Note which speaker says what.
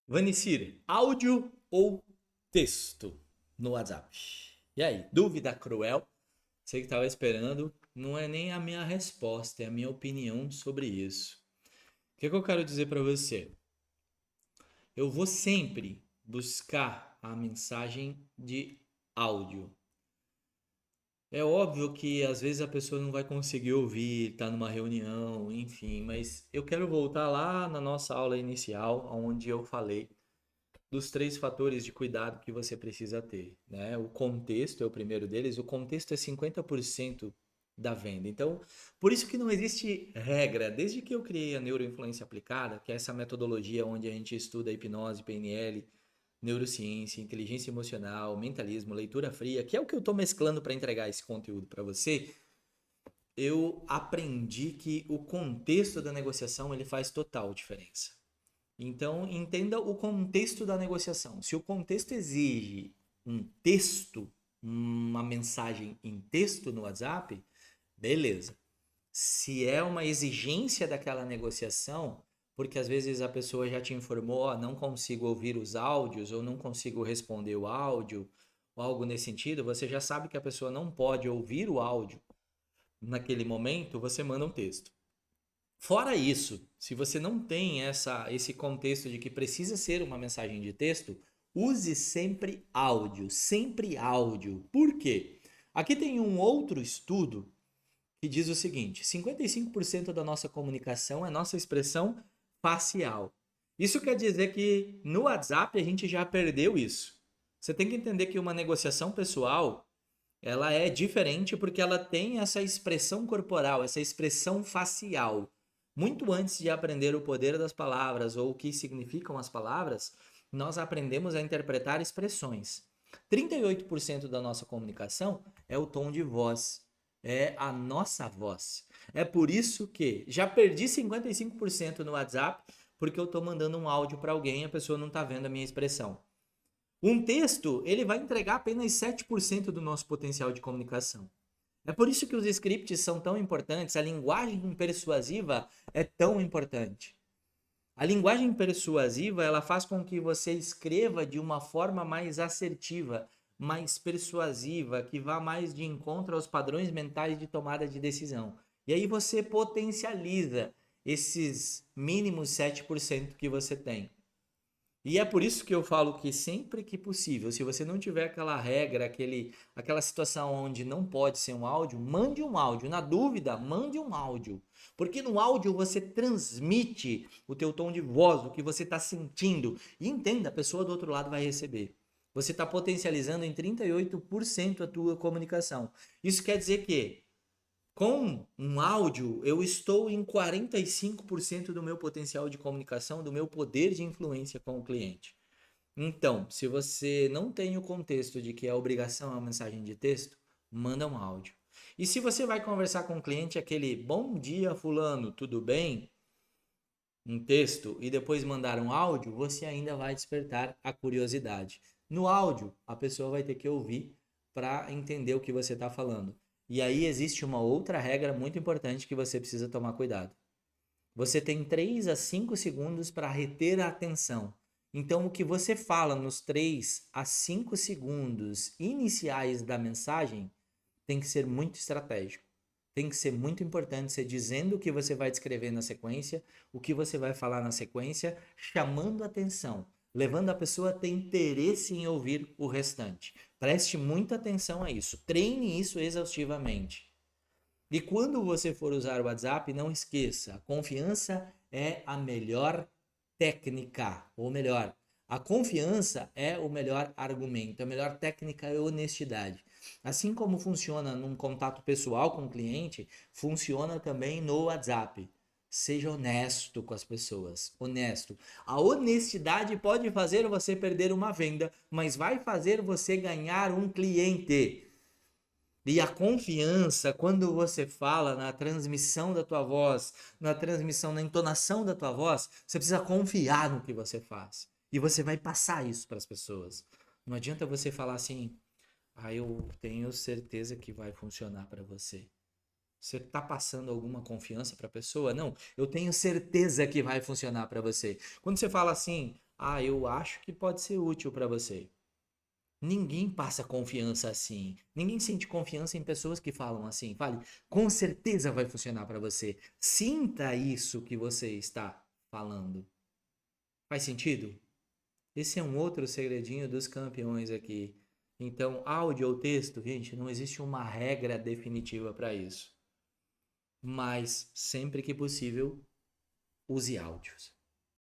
Speaker 1: Vanicir, áudio ou texto no WhatsApp? E aí, dúvida cruel? Você que estava esperando, não é nem a minha resposta, é a minha opinião sobre isso. O que eu quero dizer para você? Eu vou sempre buscar a mensagem de áudio. É óbvio que às vezes a pessoa não vai conseguir ouvir, tá numa reunião, enfim, mas eu quero voltar lá na nossa aula inicial, onde eu falei dos três fatores de cuidado que você precisa ter, né? O contexto é o primeiro deles, o contexto é 50% da venda. Então, por isso que não existe regra. Desde que eu criei a neuroinfluência aplicada, que é essa metodologia onde a gente estuda hipnose, PNL, neurociência, inteligência emocional, mentalismo, leitura fria, que é o que eu estou mesclando para entregar esse conteúdo para você, eu aprendi que o contexto da negociação ele faz total diferença. Então, entenda o contexto da negociação. Se o contexto exige um texto, uma mensagem em texto no WhatsApp, beleza. Se é uma exigência daquela negociação, porque às vezes a pessoa já te informou, ó, não consigo ouvir os áudios ou não consigo responder o áudio, ou algo nesse sentido, você já sabe que a pessoa não pode ouvir o áudio naquele momento, você manda um texto. Fora isso, se você não tem esse contexto de que precisa ser uma mensagem de texto, use sempre áudio, sempre áudio. Por quê? Aqui tem um outro estudo que diz o seguinte: 55% da nossa comunicação é nossa expressão facial. Isso quer dizer que no WhatsApp a gente já perdeu isso. Você tem que entender que uma negociação pessoal, ela é diferente porque ela tem essa expressão corporal, essa expressão facial. Muito antes de aprender o poder das palavras ou o que significam as palavras, nós aprendemos a interpretar expressões. 38% da nossa comunicação é o tom de voz, é a nossa voz. É por isso que já perdi 55% no WhatsApp porque eu estou mandando um áudio para alguém e a pessoa não está vendo a minha expressão. Um texto, ele vai entregar apenas 7% do nosso potencial de comunicação. É por isso que os scripts são tão importantes, a linguagem persuasiva é tão importante. A linguagem persuasiva, ela faz com que você escreva de uma forma mais assertiva, mais persuasiva, que vá mais de encontro aos padrões mentais de tomada de decisão. E aí você potencializa esses mínimos 7% que você tem. E é por isso que eu falo que sempre que possível, se você não tiver aquela regra, aquela situação onde não pode ser um áudio, mande um áudio. Na dúvida, mande um áudio. Porque no áudio você transmite o teu tom de voz, o que você está sentindo. E entenda, a pessoa do outro lado vai receber. Você está potencializando em 38% a tua comunicação. Isso quer dizer que com um áudio, eu estou em 45% do meu potencial de comunicação, do meu poder de influência com o cliente. Então, se você não tem o contexto de que a obrigação é uma mensagem de texto, manda um áudio. E se você vai conversar com o cliente, aquele bom dia, fulano, tudo bem? Um texto e depois mandar um áudio, você ainda vai despertar a curiosidade. No áudio, a pessoa vai ter que ouvir para entender o que você está falando. E aí existe uma outra regra muito importante que você precisa tomar cuidado. Você tem 3 a 5 segundos para reter a atenção. Então, o que você fala nos 3 a 5 segundos iniciais da mensagem tem que ser muito estratégico. Tem que ser muito importante você dizendo o que você vai descrever na sequência, o que você vai falar na sequência, chamando a atenção, levando a pessoa a ter interesse em ouvir o restante. Preste muita atenção a isso. Treine isso exaustivamente. E quando você for usar o WhatsApp, não esqueça, a confiança é a melhor técnica, ou melhor, a confiança é o melhor argumento, a melhor técnica é a honestidade. Assim como funciona num contato pessoal com o cliente, funciona também no WhatsApp. Seja honesto com as pessoas, honesto. A honestidade pode fazer você perder uma venda, mas vai fazer você ganhar um cliente. E a confiança, quando você fala na transmissão da tua voz, na transmissão, na entonação da tua voz, você precisa confiar no que você faz. E você vai passar isso para as pessoas. Não adianta você falar assim, ah, eu tenho certeza que vai funcionar para você. Você está passando alguma confiança para a pessoa? Não, eu tenho certeza que vai funcionar para você. Quando você fala assim, Ah, eu acho que pode ser útil para você. Ninguém passa confiança assim. Ninguém sente confiança em pessoas que falam assim. Fale, com certeza vai funcionar para você. Sinta isso que você está falando. Faz sentido? Esse é um outro segredinho dos campeões aqui. Então, áudio ou texto, gente, não existe uma regra definitiva para isso. Mas sempre que possível, use áudios.